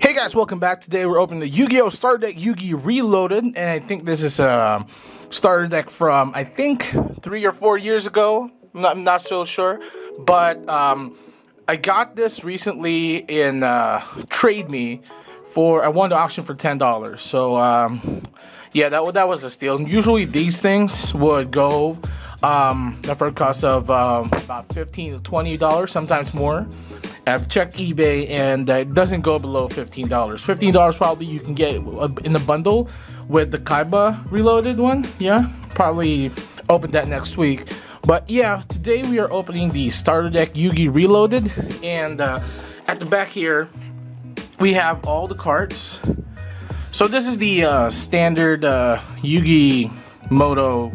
Hey guys, welcome back. Today we're opening the Yu-Gi-Oh! Starter Deck Yugi Reloaded, and I think this is a starter deck from, I think, 3 or 4 years ago. I'm not so sure, but I got this recently in Trade Me I won the auction for $10. So yeah, that was a steal. Usually these things would go for a cost of about $15 to $20, sometimes more. I've checked eBay and it doesn't go below $15. $15 probably you can get in the bundle with the Kaiba Reloaded one. Yeah, probably open that next week. But yeah, today we are opening the starter deck Yugi Reloaded, and at the back here we have all the cards. So this is the standard Yugi Moto.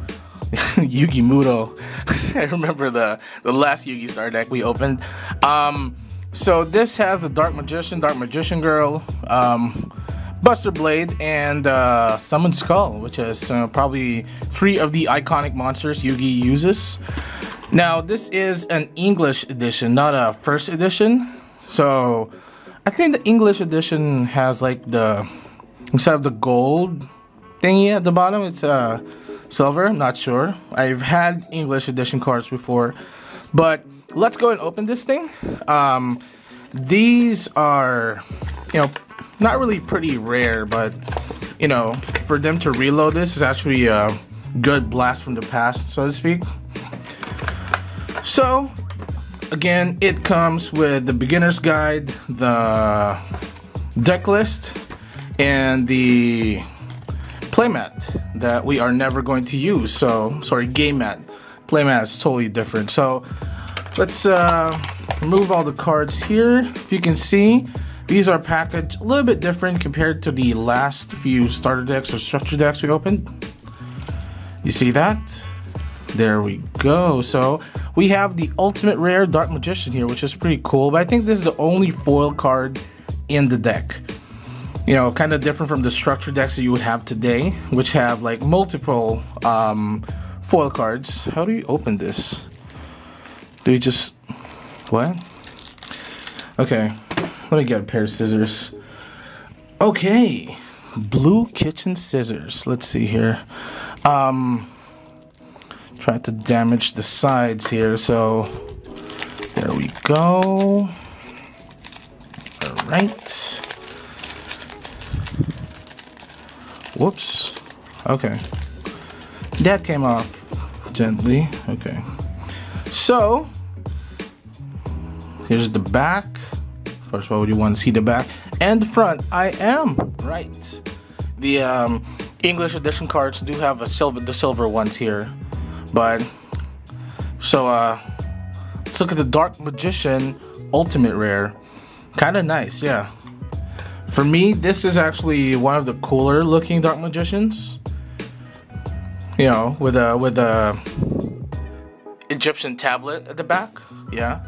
Yugi Muto. I remember the last Yugi starter deck we opened. So this has the Dark Magician Girl, Buster Blade, and Summon Skull, which is probably 3 of the iconic monsters Yugi uses. Now this is an English edition, not a first edition. So I think the English edition has like instead of the gold thingy at the bottom, it's silver. Not sure. I've had English edition cards before, but let's go and open this thing. These are, not really pretty rare, but for them to reload this is actually a good blast from the past, so to speak. So again, it comes with the beginner's guide, the deck list, and the playmat that we are never going to use. So sorry, game mat. Playmat is totally different. So let's remove all the cards here. If you can see, these are packaged a little bit different compared to the last few starter decks or structure decks we opened. You see that? There we go. So we have the ultimate rare Dark Magician here, which is pretty cool, but I think this is the only foil card in the deck. Kind of different from the structure decks that you would have today, which have like multiple foil cards. How do you open this? Do you just... what? Okay, let me get a pair of scissors. Okay, blue kitchen scissors. Let's see here. Try to damage the sides here, so there we go. All right. Whoops. Okay. That came off gently. Okay. So here's the back. First of all, you want to see the back and the front. I am right. The English edition cards do have the silver ones here, but so let's look at the Dark Magician Ultimate Rare. Kind of nice, yeah. For me, this is actually one of the cooler looking Dark Magicians. With a Egyptian tablet at the back. Yeah.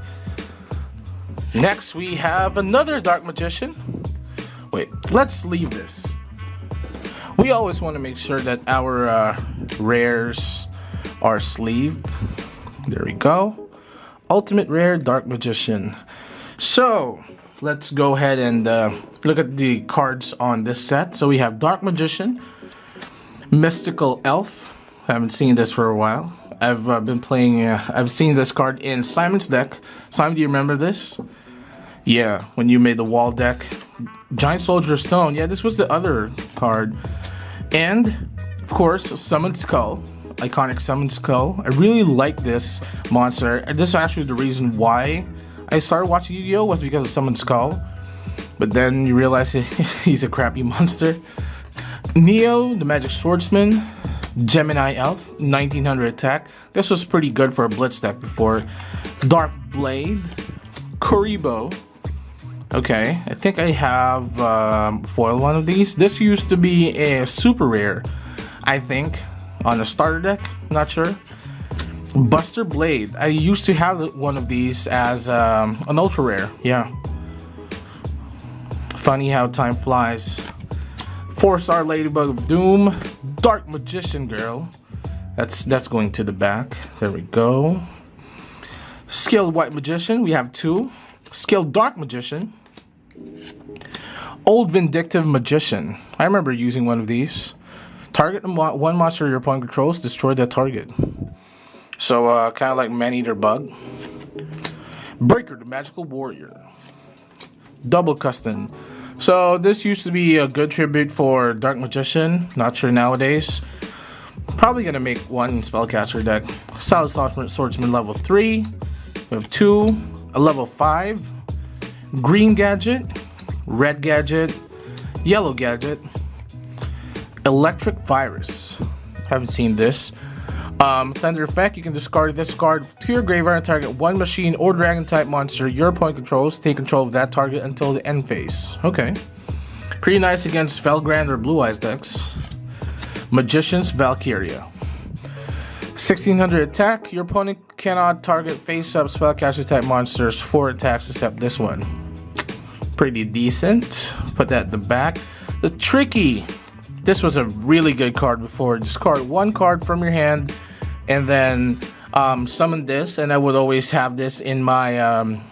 Next we have another Dark Magician. Wait, let's leave this. We always want to make sure that our rares are sleeved. There we go. Ultimate rare Dark Magician. So let's go ahead and look at the cards on this set. So we have Dark Magician, Mystical Elf. I haven't seen this for a while. I've been playing, I've seen this card in Simon's deck. Simon, do you remember this? Yeah, when you made the wall deck. Giant Soldier Stone. Yeah, this was the other card. And, of course, Summon Skull. Iconic Summon Skull. I really like this monster. And this is actually the reason why I started watching Yu-Gi-Oh! Was because of Summon Skull. But then you realize he's a crappy monster. Neo, the Magic Swordsman. Gemini Elf, 1900 attack. This was pretty good for a Blitz deck before. Dark Blade, Kuribo. Okay, I think I have foil one of these. This used to be a super rare, I think, on a starter deck. Not sure. Buster Blade. I used to have one of these as an ultra rare. Yeah. Funny how time flies. 4-star Ladybug of Doom. Dark Magician Girl. That's going to the back. There we go. Skilled White Magician. We have 2. Skilled Dark Magician. Old Vindictive Magician. I remember using one of these. Target one monster your opponent controls, destroy that target. So kind of like Man-Eater Bug. Breaker, the Magical Warrior. Double Custom. So this used to be a good tribute for Dark Magician. Not sure nowadays. Probably gonna make one spellcaster deck. Solid Swordsman level 3. We have 2, a level 5, green gadget, red gadget, yellow gadget, electric virus. Haven't seen this. Thunder effect, you can discard this card to your graveyard and target one machine or dragon type monster your opponent controls. Take control of that target until the end phase. Okay. Pretty nice against Felgrand or Blue Eyes decks. Magician's Valkyria. 1600 attack, your opponent cannot target face-up spellcaster type monsters for attacks except this one. Pretty decent. Put that at the back. The Tricky. This was a really good card before. Discard one card from your hand and then summon this, and I would always have this in my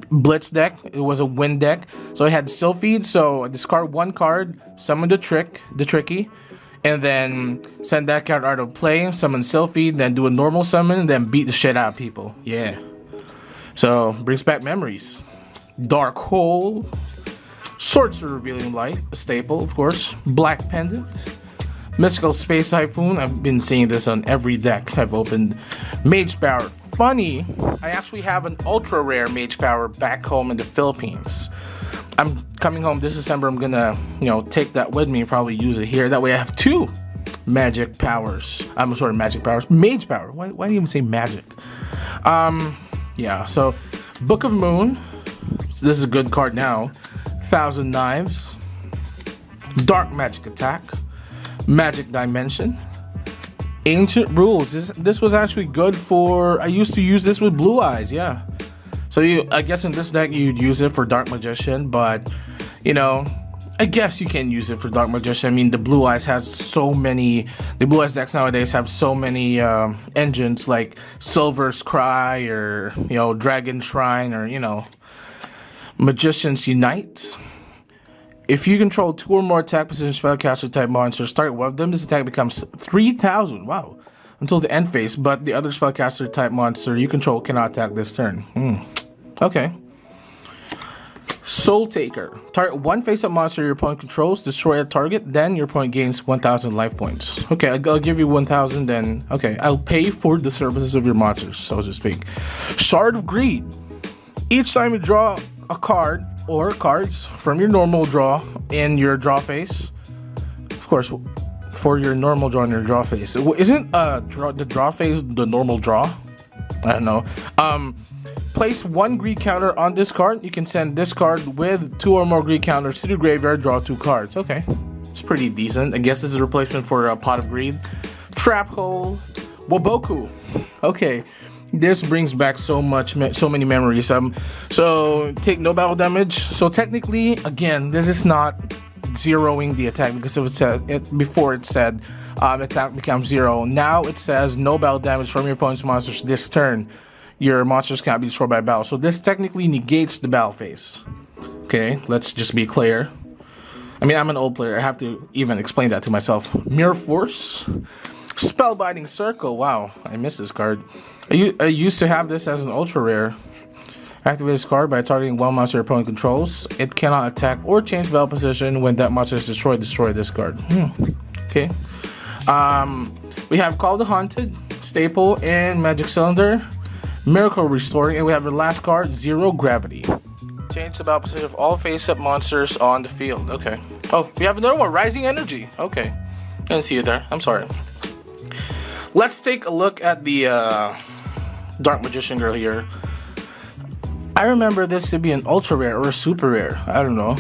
Blitz deck. It was a win deck. So I had Sylphied, so I discard one card, summon the Tricky, and then send that card out of play, summon Sylphied, then do a normal summon, and then beat the shit out of people. Yeah. So, brings back memories. Dark Hole. Sorcerer Revealing Light, a staple, of course. Black Pendant. Mystical Space Typhoon. I've been seeing this on every deck I've opened. Mage Power. Funny, I actually have an ultra rare Mage Power back home in the Philippines. I'm coming home this December. I'm gonna, take that with me and probably use it here. That way I have 2 magic powers. I'm sorry, magic powers. Mage Power. Why do you even say magic? Yeah, so Book of Moon. So this is a good card now. 1,000 Knives. Dark Magic Attack. Magic Dimension. Ancient Rules. This was actually good for... I used to use this with Blue Eyes, yeah. So I guess in this deck you'd use it for Dark Magician, but, I guess you can use it for Dark Magician. I mean, the Blue Eyes has so many... The Blue Eyes decks nowadays have so many engines like Silver's Cry or, Dragon Shrine or, Magicians Unite. If you control 2 or more attack position spellcaster type monsters, target one of them. This attack becomes 3,000. Wow. Until the end phase, but the other spellcaster type monster you control cannot attack this turn. Okay. Soul Taker. Target one face-up monster your opponent controls, destroy a target, then your opponent gains 1,000 life points. Okay, I'll give you 1,000, then... Okay, I'll pay for the services of your monsters, so to speak. Shard of Greed. Each time you draw a card or cards from your normal draw in your draw phase, of course, for your normal draw in your draw phase. Isn't the draw phase the normal draw? I don't know. Place 1 greed counter on this card. You can send this card with 2 or more greed counters to the graveyard, draw 2 cards. Okay, it's pretty decent. I guess this is a replacement for a Pot of Greed. Trap Hole. Waboku. Okay. This brings back so many memories. So take no battle damage. So technically, again, this is not zeroing the attack because before it said attack becomes 0. Now it says no battle damage from your opponent's monsters this turn. Your monsters cannot be destroyed by battle. So this technically negates the battle phase. Okay, let's just be clear. I mean, I'm an old player. I have to even explain that to myself. Mirror Force. Spellbinding Circle. Wow, I missed this card. I used to have this as an ultra rare. Activate this card by targeting one monster your opponent controls. It cannot attack or change battle position when that monster is destroyed. Destroy this card. Okay. We have Call the Haunted, Staple, and Magic Cylinder. Miracle Restoring, and we have the last card, Zero Gravity. Change the battle position of all face-up monsters on the field. Okay. Oh, we have another one, Rising Energy. Okay. I didn't see you there. I'm sorry. Let's take a look at the Dark Magician Girl here. I remember this to be an ultra rare or a super rare. I don't know.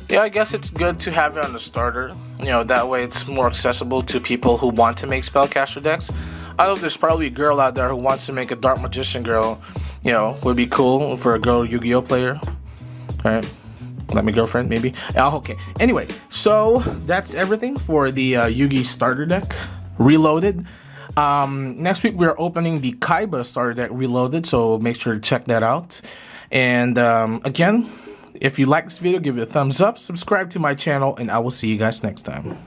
Yeah, I guess it's good to have it on the starter. That way it's more accessible to people who want to make spellcaster decks. I know there's probably a girl out there who wants to make a Dark Magician Girl. Would be cool for a girl Yu-Gi-Oh player. Alright. Like my girlfriend, maybe. Oh, okay. Anyway, so that's everything for the Yugi starter deck. Reloaded. Next week we're opening the Kaiba starter deck Reloaded, so make sure to check that out. And again, If you like this video, give it a thumbs up, subscribe to my channel, and I will see you guys next time.